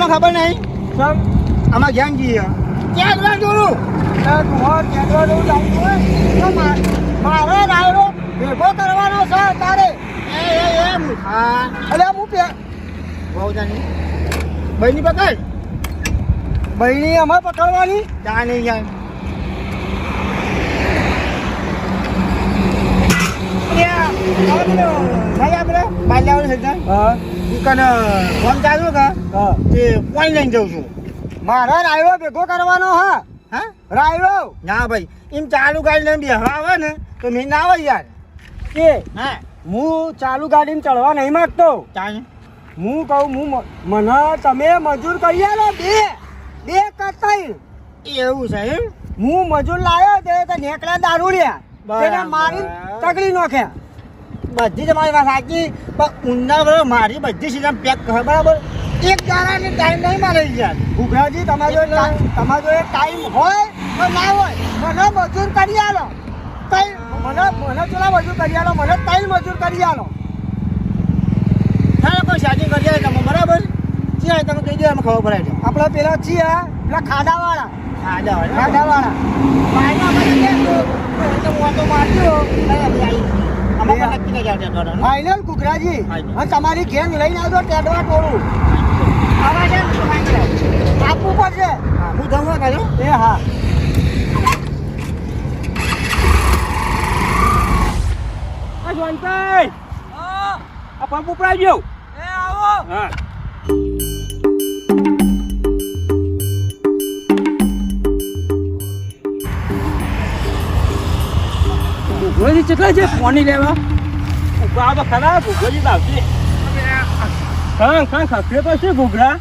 તમને ખબર નહીં સમ આમાં ગેંગ જઈએ ક્યાં જવા જોરું મારો રાયડો ભેગો કરવાનો છે તારે હા અલે હું બહુ જાણી બહેની પકડ બહેની અમારે પકડવાની જા નહીં જાય હા ફોન ચાલુ કે હા તે પોઈન્ટ લઈને જઉં છું મારો રાયડો ભેગો કરવાનો હા હા રાયડો ના ભાઈ એમ ચાલુ ગાડી લઈને બેહવા આવે ને તો મેં ના આવે યાર કે હા હું ચાલુ ગાડીમાં ચડવા નહીં માંગતો ચાલે હું કહું મને તમે મજૂર કરી આલો બે કરતા એવું છે એમ હું મજૂર લાવ્યો તે નેકડા દારૂડિયા બરાબર. તેને મારી તગડી નાખ્યા બધી તમારી વાત સાચી પણ ઊંડા બરાબર મારી બધી સીઝન પેક કરે બરાબર એક ગાળાને ટાઈમ નહીં મારે યાર ઘુઘરાજી તમારો એક ટાઈમ હોય તો ના હોય મને મજૂર કરી આલો મને પેલા મજૂર કરી આલો મને ત્રણ મજૂર કરી આલો હા કોઈ શાદી કરી જાય તમે બરાબર છે તમે કહી દો એમ ખબર પડે છે આપણે પેલા છીએ પેલા ખાડાવાળા હા જાવ ખાડાવાળા ફાઇનલ ઘુઘરાજી અને તમારી ગેંગ લઈને આવજો ટેડવા ટોળું આપવું પડશે હું જમવા કાઢો એ હા જવનભાઈ આ પંપ ઉપરાઈ ગયો એ આવો હા ભૂગોળી કેટલા છે પાણી લેવા ઉભા તો ખરા ભૂગોળી આવશે ખખરે તો છે ઘૂઘરા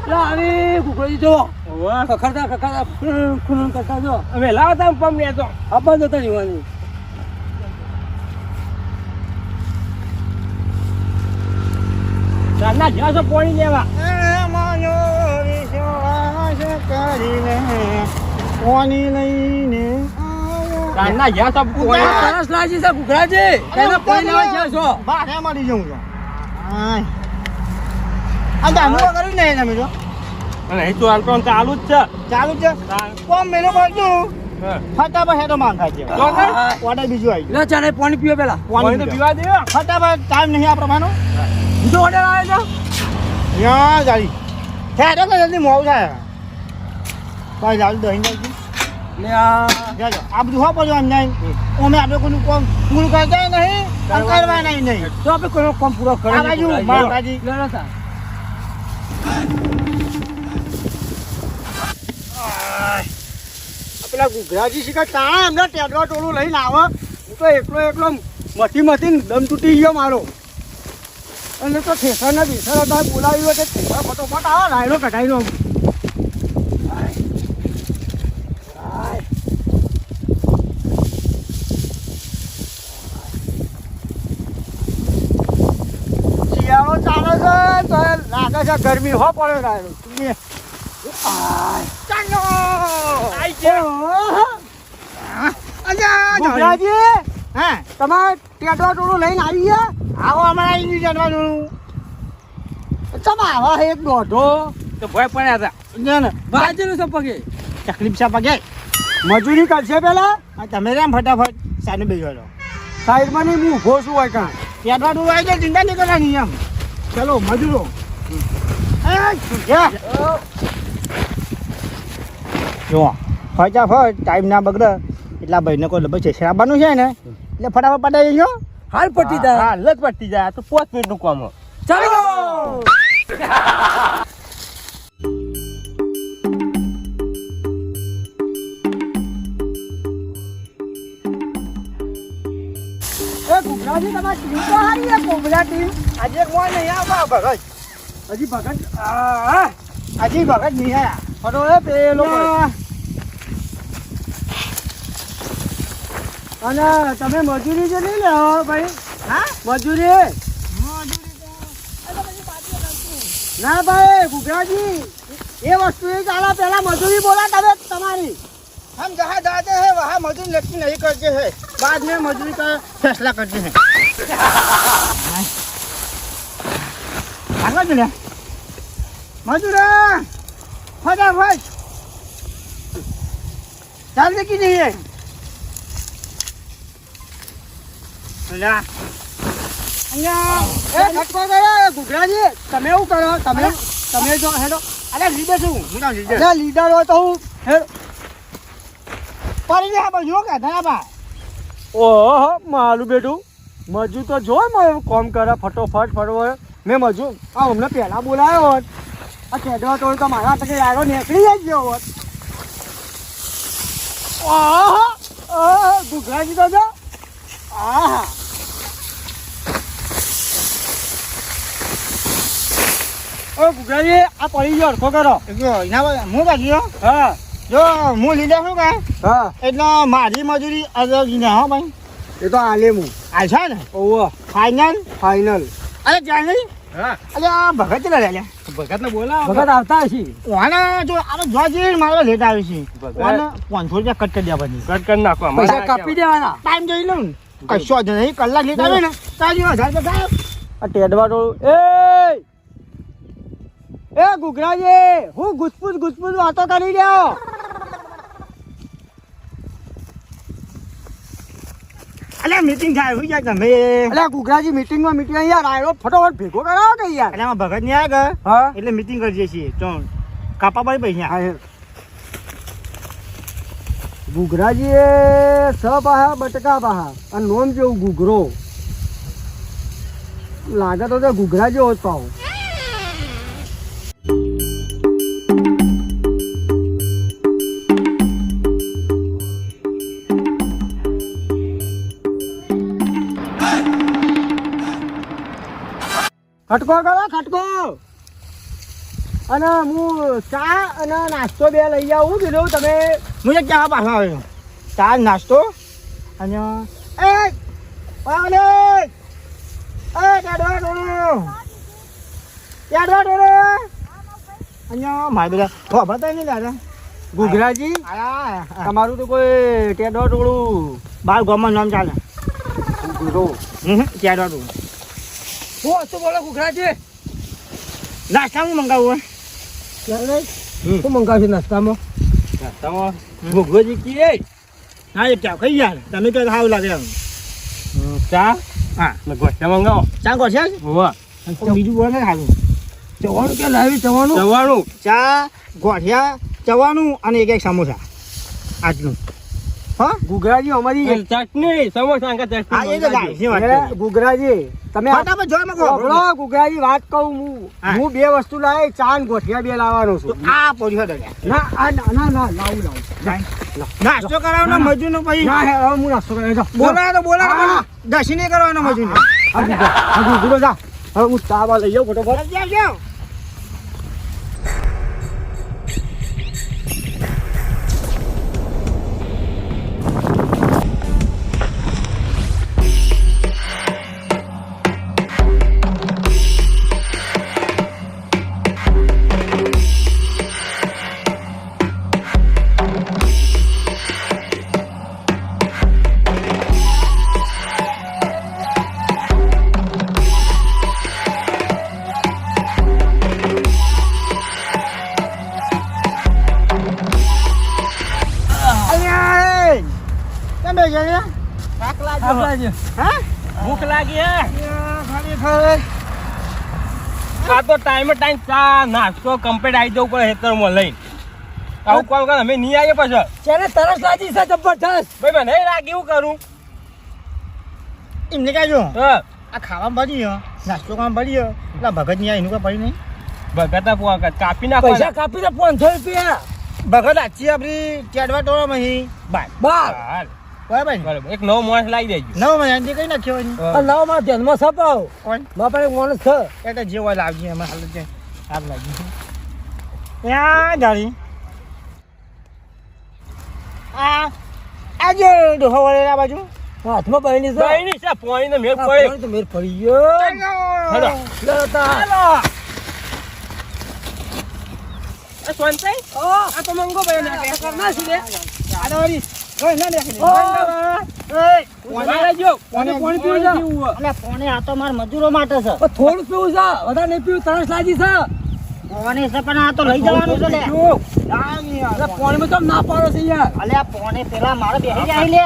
અરે ઘુઘરાજી જો ખખરતા ખૂન કરતા જો હવે લાવતા પંપ ને તો આપવા જતા રહેવાની ના જ્યાં છો પાણી લેવા પાણી લઈને ના જ્યાં છો પાણી સરસ લાગી છે ઘુઘરાજી તેને પાણી લેવા જ્યાં છો બારે મળી જવું છું આ દામુ કર્યું નહીં તમે જો અને એ તો હાલ તો ચાલુ જ છે ચાલુ છે કોમ મેલો પડતું ફટાફટ હેડો માંગા છે ઓર્ડર બીજું આવી લે ચાલે પાણી પીવો પેલા પાણી તો પીવા દે ફટાફટ ટાઈમ નહીં આ પ્રમાણનો બીજો ઓર્ડર આવે છે યા ગાડી હેડો કે જલ્દી મોડું થાય ભાઈ ચાલુ દહીં જાય લે આ આ બધું હો પડ્યું એમ નહીં અમે આપણે કોઈનું કોમ પૂરું કરતા નહીં અને કરવા નહીં તો આપણે કોઈ કામ પૂરો આ કરે બાજુ માતાજી પેલા ઘુઘરાજી શીખા તા એમને ટેડવા ટોળું લઈને આવે હું તો એકલો મથી દમ તૂટી ગયો મારો અને તો ઠેસરના બેસર હતા બોલાવી હોય ઠેસર ફટોફટ આવે રાયડો કઢાઈ નો શિયાળો ચાલે છે તો લાગે છે ગરમી હો પડે રાયડો ઘુઘરાજી હા તમારે ટેડવા ટોળું લઈને આવી ગયા આવો અમારા આવી ગયું જાણવાનું તમે આવા એક દોઢો તો ભય પડ્યા હતા ના ના બાજુ છે પગે તકલીફ છે પગે મજૂરી કરશે પેલા તમે કેમ ફટાફટ સાને બેસો છો સાઈડમાં નહીં હું ઊભો છું હોય કાં પેટવા તું આવી જાય ચિંતા નહીં કરવાની એમ ચલો મજૂરો જો ફટાફટ ટાઈમ ના બગડે એટલા ભાઈને કોઈ લગભગ છે શરાબવાનું છે ને એટલે ફટાફટ પટાઈ ગયો હાલ પટી જાય હા લત પટ્ટી જાય તો 5 મિનિટનું કામ ચાલો એ ઘુઘરાજી તમારી ટીમ તો હારી છે કોબલા ટીમ આજે કોઈ નહીં આવવા ભગત હજી ભગત હજી ભગત નહીં આયા ફટો એ પેલો અને તમે મજૂરી જે નહીં લેવો ભાઈ હા મજૂરી ના ભાઈ ઘુઘરાજી એ વસ્તુ એ ચાલે પેલા મજૂરી બોલા તમે તમારી हम जहाँ जाते हैं वहाँ मजदूर नक्की नहीं करते हैं बाद में मजदूरी का फैसला करते हैं भागो चले મજૂરા ફટાફટ ચાલતી કી જઈએ અલ્યા અહીંયા એ ખટકો કરો ઘૂઘરાજી તમે એવું કરો તમે જો હેડો અલ્યા લીધે છું હું ના લીધે એટલે લીડર હોય તો હું હેડ પડી ગયા બધું કે ધરાબા ઓહો મારું બેટું મજૂર તો જો કોમ કરે ફટોફટ ફટવો મેં મજૂર અમને પહેલાં બોલાયો હોત આ ખેડવા તો મારા તકે યારો નીકળી જાય ગયો હોત ઓહો ઘૂઘરાજી તો જો આહા ઓ ઘૂઘરાજી આ પડી ગયો અડખો કરો જો એના હું બાકી હા જો હું લીધે શું કે હા એટલે મારી મજૂરી અલગ ને હો ભાઈ એ તો આલે હું આ છે ને ઓહો ફાઇનલ ફાઇનલ અરે ચાલ નહીં હા અલ્યા ભગત ચલા લે ભગત ને બોલાવો ભગત આવતા હશે વાના જો આ જો જે મારો લેટ આવી છે ભગત. વાના 500 રૂપિયા કટ કરી દેવા પછી કટ કરી નાખો પૈસા કાપી દેવાના ટાઈમ જોઈ લઉં કશો જ નહીં કલાક લેટ આવે ને તારી 1000 રૂપિયા આ ટેડવા તો એ ઘૂઘરાજી હું ગુસપુસ વાતો કરી રહ્યો અલ્યા મીટિંગ થાય હોય જાય તમે અલ્યા ઘૂઘરાજી મીટિંગમાં યાર આયરો ફટોફટ ભેગો કરાવો કે યાર અલ્યા આમાં ભગત નહીં આવે હા એટલે મીટિંગ કરીએ છીએ તો કાપા પડી પૈસા હા ઘૂઘરાજી એ સ પાહા બટકા પાહા અને નોમ જેવું ઘૂઘરો લાગે તો ઘૂઘરા જેવો જ પાવ ખટકો કરો ખટકો અને હું ચા અને નાસ્તો બે લઈ આવું કીધું તમે મુજે ક્યાં પાછો આવ્યો ચા નાસ્તો અને એ ઓલે ડાડવા ડોડો અને મારે બધા ખબર તો નહીં દાદા ઘૂઘરાજી તમારું તો કોઈ ટેડો ટોળું બાર ગામમાં નામ ચાલે ઘૂઘરો ટેડો ટોળું શું વસ્તુ બોલો ઘૂઘરાજી નાસ્તા હું મંગાવું શું મંગાવશે નાસ્તામાં ઘૂઘરોજી કીએ હા એ ચા કઈ યાર તમે તો સારું લાગે એમ ચા હા ગોઠિયા મંગાવો ચા કહો છે હોવા બીજું બોલે ને સારું ચવાનું કે લાવી ચવાનું ચા ગોઠિયા ચવાનું અને એક સમોસા આટલું હા ઘૂઘરાજી અમારી ચટણી સમોસા હા એ તો જાય છે વાત કરી. ઘૂઘરાજી તમે ફટાફટ જોવા માંગો બોલો ઘૂઘરાજી વાત કહું હા. હું બે વસ્તુ લાવી ચા ને ગોઠિયા બે લાવવાનો છું આ પોરી હતો ના આ ના લાવું નાસ્તો કરાવવાનો મજૂર નો પછી ના હે હવે હું નાસ્તો કરે બોલાવો તો બોલાવો હા. દર્શને કરવાનો મજૂર ઘૂઘરો જા હવે હું ચા બા લઈ જાઉં ફટોફટ જાઓ તમે જઈએ હા ભૂખ લાગી હે ખરેખર આ તો ટાઈમે ટાઈમ ચા નાસ્તો કમ્પ્લીટ આવી જવું પડે હેતરમાં લઈને આવું કોમ કર અમે નહીં આવીએ પછી છેને તરસ લાગી છે જબરજસ્ત ભાઈ મને લાગે એવું કરું એમને કહેજો હા આ ખાવા પડી નાસ્તો કામ પડી એટલે ભગત ની એનું કઈ પડી નહીં ભગત કાપી નાખો પૈસા કાપી દે 500 રૂપિયા ભગત આછી આપણી ચેડવા ટોળામાં હી બાર બાર બરાબર ને? બરાબર એક નવો માણસ લાવી દેજો નવ મહિનાથી કઈ નાખ્યો હોય હા. નવા માં જન્મ સપાવ કોણ બાપા એક માણસ છે એટલે જે હોય લાવજે એમાં હાલ છે આપ લાગી ત્યાં ગાડી આજે ડોહો વળે આ બાજુ હાથમાં બહેની છે ભાઈની છે પોણીને મેળ આ પડ્યો પાણી તો મેર પડી ગયો હેલો. લે તા. એ સોનતાઈ આ તો મંગો ભાઈ નાખે ના છે લે. આ દોરી ઓય ના દેખી ઓ. વાળા જો પાણી પીવું છે અલે પોણે આ તો માર મજૂરો માટે છે થોડું પીવું છે વધારે નહીં પીવું તરસ લાગી છે પોણી છે પણ આ તો લઈ જવાનું છે લે ના નહીં યાર. અરે પાણીમાં તો ના પાડો છે યાર. અલે આ પોણી પેલા મારે બેસી જાય લે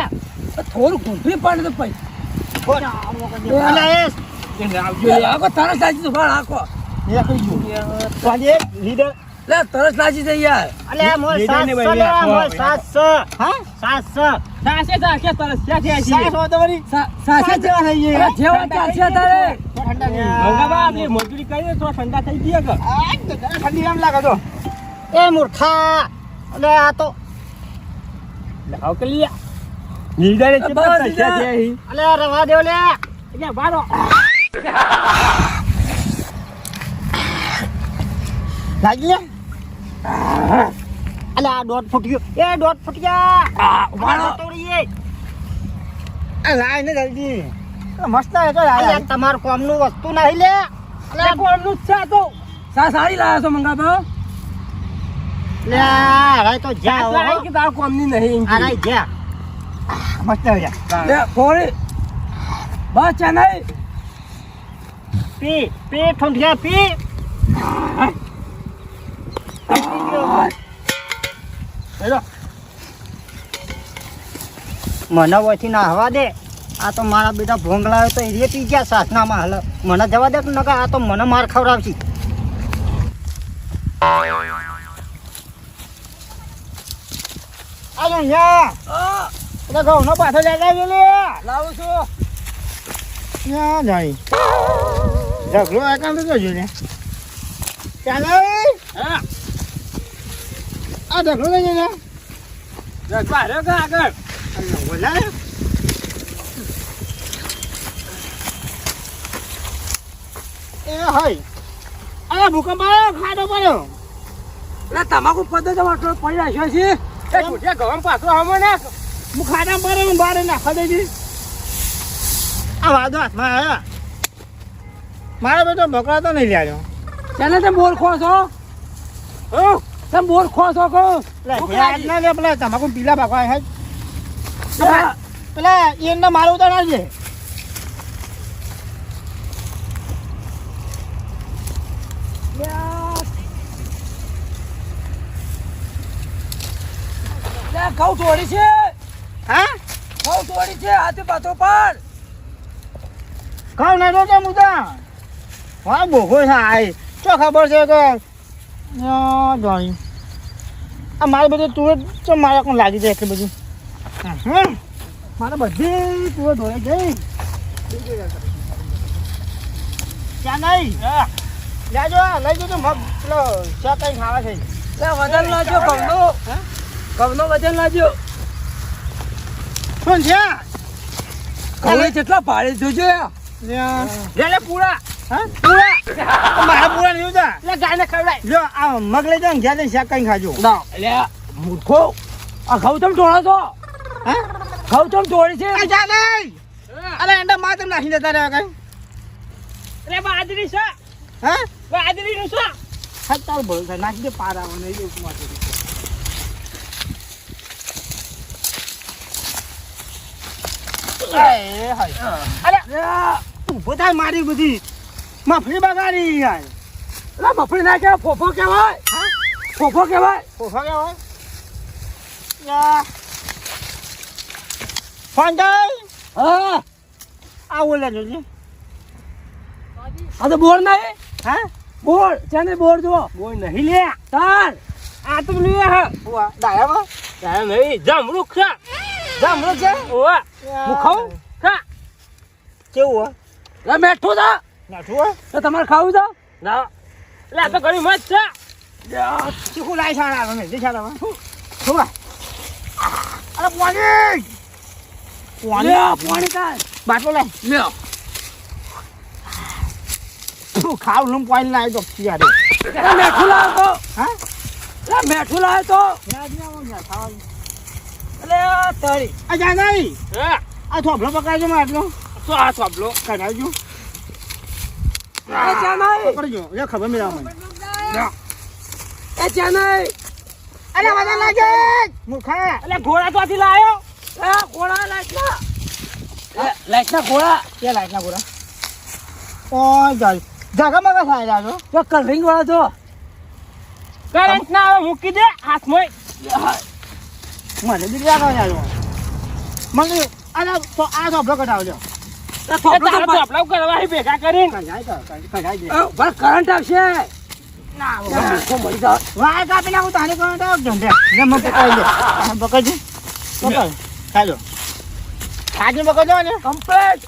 થોડું ઘૂંટવી પડે તો પછી. કોણ આવો કરી અલે એ આવજો લે. આખો તરસ લાગી તો ભાળ આખો. એ કઈ ગયો પાજે લીડર લે તરસ લાગી છે યાર. અલે મોર સાસ લે મોર સાસ હા સાસ સાસે સાસે તરસ ક્યાં થયા છીએ સાસ હોતો વળી સાસે જેવા થઈ ગયા. અરે જેવા ચાલશે તારે. ઠંડા નહીં મંગાવા આપણી મજૂરી કરીએ તો ઠંડા થઈ ગયા કે આ ઠંડી એમ લાગે તો એ મૂર્ખા અલે આ તો લાવ કે લિયા નીડાને કેટલા બસ, પૈસા છે અહીં અલે રવા દેવ લે એટલે બારો લાગી લે અલે આ દોઢ ફૂટ્યો એ દોઢ ફૂટ્યા વાળો. તોડીએ આ લાય ને જલ્દી મસ્ત હે તો લાય તમાર કોમનું વસ્તુ નહીં લે અલે કોમનું છે તો સાડી લાયા છો મંગાબા. લે હવે તો જા આટલા કે તાર કોમની નહીં આ રાઈ જા મસ્ત હે લે ફોડી. બસ ચા નહીં. પી પી ઠુંઠિયા પી હેલો મને વથી ના હવા દે આ તો મારા બેટા ભોંગલા તો એ પી ગયા સાસનામાં હાલ મને જવા દે કે નકા આ તો મને માર ખવડાવશે આજો યા એટલે ઘઉં નો પાછો જાય લે લાવું છું. યા જાય ઝઘડો આકાંત જોજો ને ચાલે હા આ ઝઘડો લઈ જજો રખવા રે કે આગળ બોલા એ હાય આ ભૂકંપ આવ્યો ખાડો પડ્યો લે તમાકુ પદ્ધતિ વાટલો પડી રાખ્યો છે. એ છૂટ્યા ગવમ પાછો હમો ને હું ખાડા પડે હું બારે નાખવા દેજી આ વાદો હાથમાં આવ્યા મારા બેટો બકરા તો નહીં લ્યાજો ચાલે તમે બોર ખો છો. તમે બોર ખો છો કહો. ના લે પેલા તમાકુ પીલા ભાગવા હે લે, પેલા એને મારું તો ના છે લે ઘઉં તોડી છે. હા ઘઉં તોડી છે હાથે પાથો પાડ. ખાવ ના તો મુદા હા બોગો થાય શું ખબર છે કે જોઈ આ મારે બધું તુવેર તો મારા કોણ લાગી જાય એટલી બધું મારે બધી તુવેર ધોઈ ગઈ ત્યાં નહીં લેજો લઈ જજો મગ પેલો શા કઈ ખાવા છે લે વજન લાજો ઘઉંનો. ઘઉંનો વજન લાજો. શું છે ઘઉં જેટલા ભાડે જોજો લે લે પૂરા હા પૂરા મારા પૂરા નહીં ઉતા એટલે ગાયને ખવડાય જો આ મગ લઈ જાઓ ઘેર જઈને શા કઈ ખાજો લે મૂર્ખો આ ઘઉં તમે તોડો છો. હા ઘઉં તમે તોડી છે. આ જા નહીં અરે એંડા માં તમે નાખી દેતા રહ્યા કઈ એટલે બાજરી છે હા બાજરી નું છે હા ચાલ બોલ નાખી દે પારા નહીં એવું માટે ઉભો થાય મારી બધી મફળી બગાડી યાર લે મફળી ના કહેવાય ફોફો કહેવાય. ફોફો કહેવાય. કોફા કે હોય યા ફાંડાઈ હા આ ઓલા જોજે આ તો બોર નહીં. હા બોર છે બોર જુઓ. બોલ નહીં લે તાર આ તો લે હા બુઆ ડાયામાં તારે નહીં જમરૂક છે જામરો છે ઓવા હું ખાઉં ખા કેવું હોય લે મેઠું છે. નાઠું હોય તો તમારે ખાવું છે. ના એટલે આ તો ઘણી મસ્ત છે ચીકુ લાઈ સારા તમે દેખા તમે શું અરે પાણી લે પાણી તાર. બાટલો લે લ્યો તું ખાવ લમ પાણી લાવી દો યાર લે મેઠું લાવ તો. હા લે મેઠું લાવ તો. અલે તારી આ જા નહીં હા આ થોભલો પકડજો માં આટલો તો આ સાંભળો કઢાવજો એ ચા નહીં. પકડજો લે ખબર મેળા મને એ ચા નહીં. અરે વાદા લાગે મૂર્ખા એટલે ઘોડા ત્યાંથી લાયો એ ઘોડા લાઈટના. લાઈટના ઘોડા. કે લાઈટ ના પૂરા ઓય જાય જાગા મગા થાય જાજો તો કલરિંગ વાળા છો. કરંટ ના આવે મૂકી દે હાથમાં મને બી લાગો યાર મને આ તો આ થોભલો કઢાવજો આપડા કરવા અહીં ભેગા કરીને બસ કરંટ આવશે ના મૂર્ખો મરી જાય વાય કાપી નાખું તારે કરંટ આવ જંડે ને મને પકડી લે પકડજો પકડ ચાલો આજે પકડજો ને કમ્પ્લીટ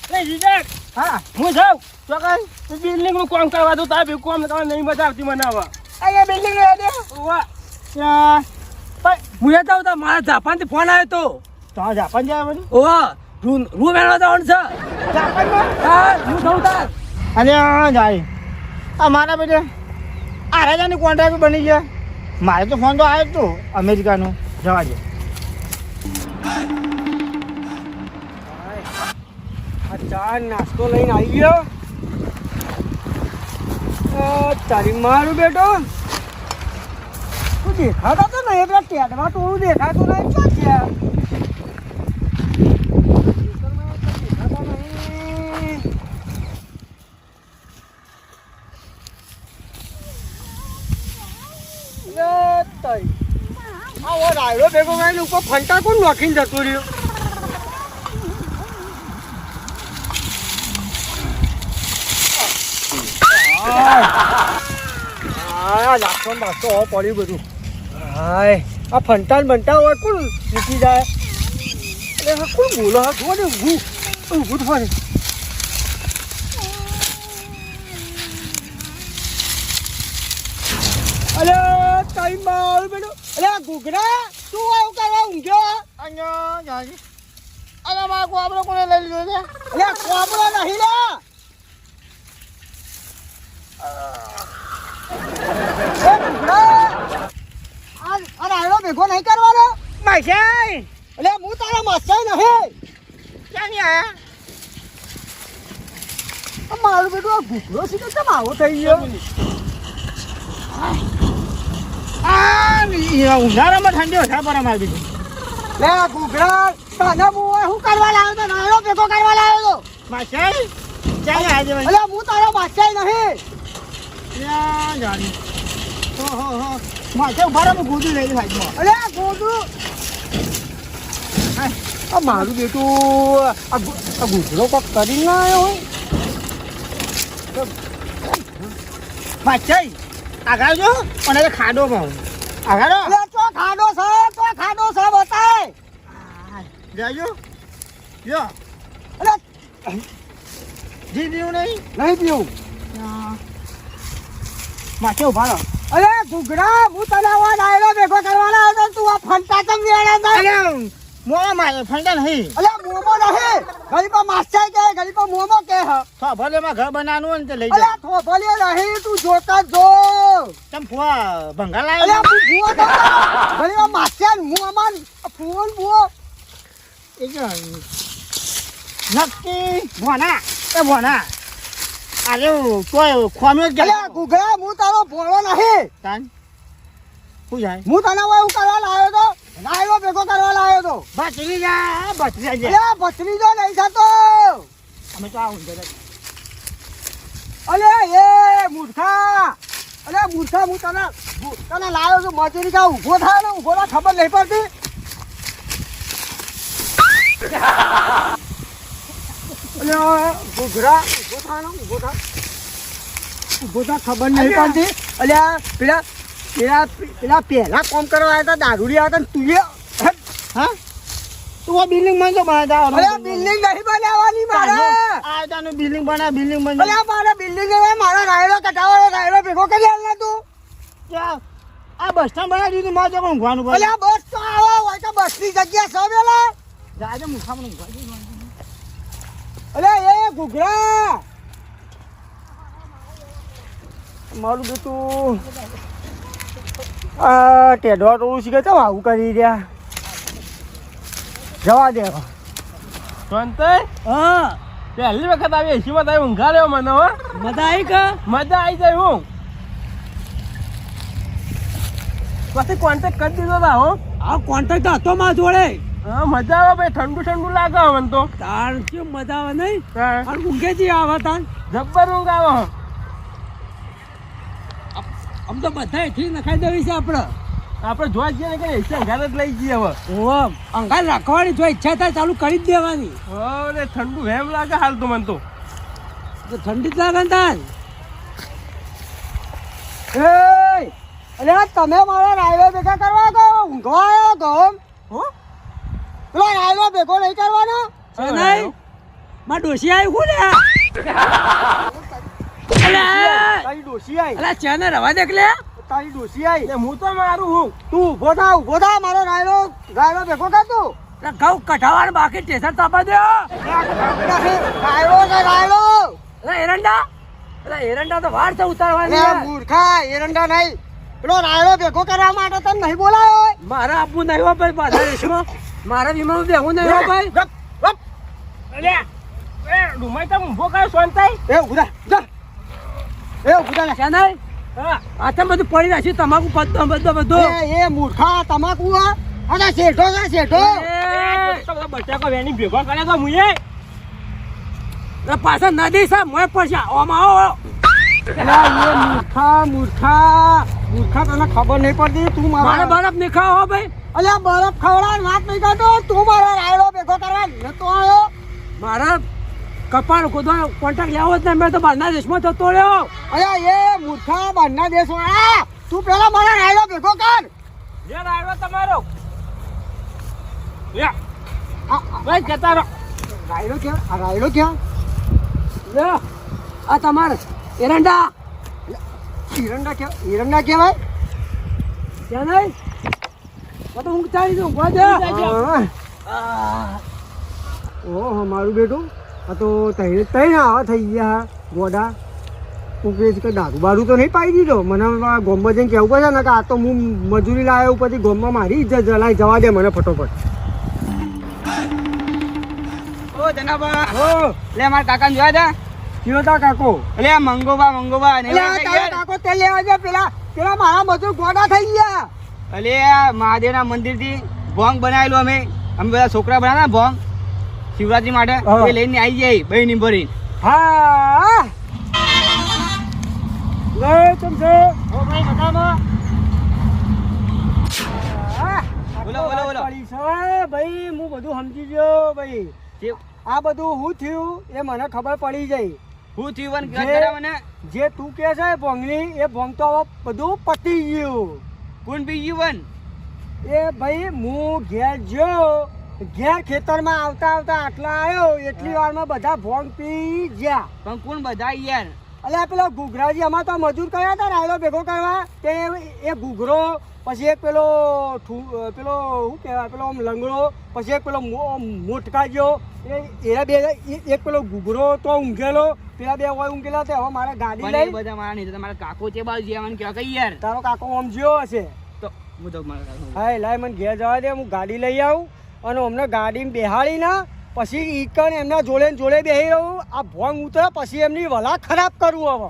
નહીં રિઝલ્ટ હા હું જાઉં ચોકન બિલ્ડિંગ નું કામ કરવા દો તારે કોમ કરવા નહીં મજા આવતી મને હવે અહીંયા બિલ્ડિંગ રહે દે વાહ ત્યાં હું જતા હતા મારા જાપાન થી ફોન આવ્યો તો તો જાપાન જાય બધું ઓવા રૂ મેળવા જવાનું છે જાપાનમાં હા હું જઉં તાર અને જાય આ મારા બેટા આ રાજાની કોન્ટ્રાક્ટ બની ગયા મારે તો ફોન તો આવ્યો જ તો અમેરિકાનું જવા દે આ ચા નાસ્તો લઈને આવી ગયો તારી મારું બેટો તું દેખાતો તો નહીં પેલા ટેટમાં ટોળું દેખાતું નહીં ક્યાં છે આવો રાયડો ભેગો કરીને ઉપર ફંટા કોણ નોખીને જતું રહ્યું લાગતો માગતો હવે પડ્યું બધું હાય આ ફંટાન બનતા હોય કોણ મૂકી જાય એટલે હા કોણ બોલો હા જુઓ ને ઊભું ઊભું થવા ને અરે તારી મારું બેટું અરે ઘૂઘરા તું આવું કરવા ઊંઘ્યો અહીંયા જાય અને મારા કોબરો કોને લઈ લીધો છે અરે કોબરો નહીં લે ભેગો નહીં કરવાનો માસાઈ એટલે હું તારા માસાઈ નહીં ક્યાં નહીં આયા મારું બેટું આ ઘૂઘરો છે કે કેમ આવો થઈ ગયો ઉનાળામાં ઠંડી વધારે પડે મારી બીજું લે ઘૂઘરા તને હું શું કરવા લાવ્યો તો નાનો ભેગો કરવા લાવ્યો તો માસાઈ ક્યાં આજે એટલે હું તારો માસાઈ નહીં ક્યાં જાણી હો માસે ઉભા રહો ગોદું લઈ સાઈડમાં અરે ગોદું આ મારું બેટું આ ઘૂઘરો કોક કરીને ના આવ્યો હોય માસાઈ આગળ જો અને ખાડોમાં આગળ અરે તો ખાડો છે બતાય જાજો જો અરે જી પીવું નહીં નહીં પીવું માસે ઉભા રહો અરે ઘૂઘરા હું તને આવા ડાયરો ભેગો કરવાના હતો તું આ ફંટા ચમ વેડા છે મોવા મારે ફંડા નહીં અરે મોમો નહીં ગરીબા માસ્ટર કે ગરીબા મોમો કે હ તો ભલે માં ઘર બનાવવાનું હોય ને તે લઈ અરે જા થોભલે નહીં તું જોતા જો તમ ફુવા ભંગાર અરે લાવ્યો તું ભૂવો તો ગરીબા માસ્ટર હું અમાર ફોન ભૂવો એ જો નક્કી ભોના એ ભોના અરે તોય ખોમ્યો જ અરે ગયા ઘૂઘરા હું તારો ભોળો નહીં તાન શું જાય હું તને એવું કરવા લાવ્યો તો ડાયરો ભેગો કરવા લાવ્યો તો બચલી જા બચલી જા અરે ભત્રીજો નહીં થતો અમે તો આ ઊંધે અરે એ મૂર્ખા અરે મૂર્ખા હું તને લાવ્યો છું મજૂરી કા ઊભો થાય ને ઊભો થાય ખબર નહીં પડતી અરે ઘૂઘરા ઊભો થાય ને ઊભો થાય ખબર નહીં પડતી અલ્યા પેલા પહેલા કોમ કરવા આવ્યા હતા દારૂડી આવ્યા હતા તું હા તું આ બિલ્ડિંગ માં જો બનાવતા અરે બિલ્ડિંગ નહીં બનાવવાની મારે આ તાનું બિલ્ડિંગ બિલ્ડિંગ બના અલ્યા મારે બિલ્ડિંગ મારા રાયડો કટાવાનો રાયડો ભેગો કરી આલ તું આ બસ સ્ટેન્ડ બનાવી દીધું મારે પણ ઊંઘવાનું પડે અલ્યા બસ તો આવો હોય તો બસ ની જગ્યા છે પેલા જાજે મુખામાં ઊંઘવા દે. અરે એ ઘૂઘરા મારું બેટું આ ટેઢવા ટોળું શીખે તો આવું કરી રહ્યા જવા દે શાંતિ હા પહેલી વખત આવી એસીમાં તારી ઊંઘા રહ્યો મને હો મજા આવી કા મજા આવી જાય હું પછી કોન્ટેક્ટ કરી દીધો તા હો આ કોન્ટ્રાક્ટ હતો માં જોડે હા મજા આવે ભાઈ ઠંડુ ઠંડુ લાગે મને તો તાર કેમ મજા આવે નહીં હા, અને ઊંઘે જી આવે તાર જબ્બર ઊંઘ આવે આમ તો બધા એથી નખાઈ દેવી છે આપણે જોવા જઈએ ને કે એસી અંગાર જ લઈ જઈએ હવે ઓમ અંગાર રાખવાની જો ઈચ્છા થાય ચાલુ કરી જ દેવાની અરે ઠંડુ એમ લાગે હાલ તો મને તો ઠંડી જ લાગે ને તાન અરે તમે મારા રાયડો ભેગા કરવા ગયો ઊંઘવા આવ્યો ગોમ પેલો રાયડો ભેગો નહીં કરવાનો નહીં માં ડોશી આવ્યું કોને તારી ડોશી આવી અલા ચેને રવા દેખ લે તારી ડોશી આવી એટલે હું તો મારું હું તું ઊભો થા મારો રાયડો ભેગો કર તું ઘઉં કઢાવાનું બાકી ટેસર તાપા દે એરંડા તો વાર છે ઉતારવાની મૂર્ખા એરંડા નહીં પેલો રાયડો ભેગો કરવા માટે તને નહીં બોલાયો મારા આપવું નહીં હો ભાઈ બાધા રેશમાં મારા વીમા બેહું નહીં હો ભાઈ અરે એ ડુમાઈ તો ઊભો કર્યો સોનતાઈ એ ઉભા ને નહીં આ તો બધું પડી રાખ્યું તમાકુ બધું એ મૂર્ખા તમાકુ અને શેઠો છે શેઠો બટાકો વેની ભેગો કરે તો મુએ પાછા નદી છે મોય પડશે ઓમાં આવો મૂર્ખા તને ખબર નહીં પડતી તું મારા બરફ નહીં ખાવ હો ભાઈ અલ્યા બરફ ખવડાવ વાત નહીં કરતો તું મારા રાયડો ભેગો કરવા નતો આવ્યો મારા કપાળ ખોદવાનો કોન્ટ્રાક્ટ લેવો જ નહીં મેં તો બહારના દેશમાં જતો રહ્યો અલ્યા એ મૂર્ખા બહારના દેશમાં તું પેલા મારા રાયડો ભેગો કર જે રાયડો તમારો ભાઈ જતા રહો રાયડો ક્યાં આ તમારે એરંડા કહેવાય ક્યાં નહીં તો હું ચાલી દઉં ઓહો મારું બેટું આ તો તઈ આવા થઈ ગયા ગોડા હું કહે કે દારૂ બારું તો નહીં પાઈ દીધો મને ગોમમાં જઈને કહેવું પડે ને કે આ તો હું મજૂરી લાવ્યો પછી ગોમમાં મારી ઇજ્જત જલાઈ જવા દે મને ફટોફટ ઓ જનાબા લે મારા કાકાને જોયા તા કયો તા કાકો લે મંગોબા કાકો તે લેવા જા પેલા મારા મજૂર ગોડા થઈ ગયા અલે મહાદેવના મંદિરથી ભોંગ બનાવેલું અમે બધા છોકરા બનાવ્યા ભોંગ શિવરાત્રી માટે એ લઈને આવી જાય ભાઈ ની ભરી હા લે તમ છો ઓ ભાઈ બતામાં બોલો ભાઈ હું બધું સમજી ગયો ભાઈ આ બધું હું થયું એ મને ખબર પડી જાય હું થયું મને જે તું કે છે ભોંગની એ ભોંગ તો બધું પતી ગયું કોણ પી ગયું એ ભાઈ હું ઘેર ગયો ઘેર ખેતરમાં આવતા આટલા આવ્યો એટલી વારમાં બધા ભોંગ પી ગયા પણ કોણ બધા યાર અલ્યા પેલો ઘૂઘરાજી અમાર તો મજૂર કર્યા હતા રાયડો ભેગો કરવા તે એ ઘૂઘરો પછી એક પેલો શું કહેવાય પેલો લંગડો પછી એક પેલો મોટકા જેવો એના બે એક પેલો ઘૂઘરો તો ઊંઘેલો પેલા બે હોય ઊંઘેલા તે હવે મારે ગાડી લઈ બધા મારા નહીં તમારા કાકો છે બાજુ જવાનું કહેવા કઈ યાર તારો કાકો આમ જ્યો હશે તો હું તો મારા હા લાય મને ઘેર જવા દે હું ગાડી લઈ આવું અને અમને ગાડીમાં બેહાડી ના પછી ઈકણ એમના જોડે બેહી રહું આ ભોંગ ઉતરે પછી એમની વલા ખરાબ કરવું હવે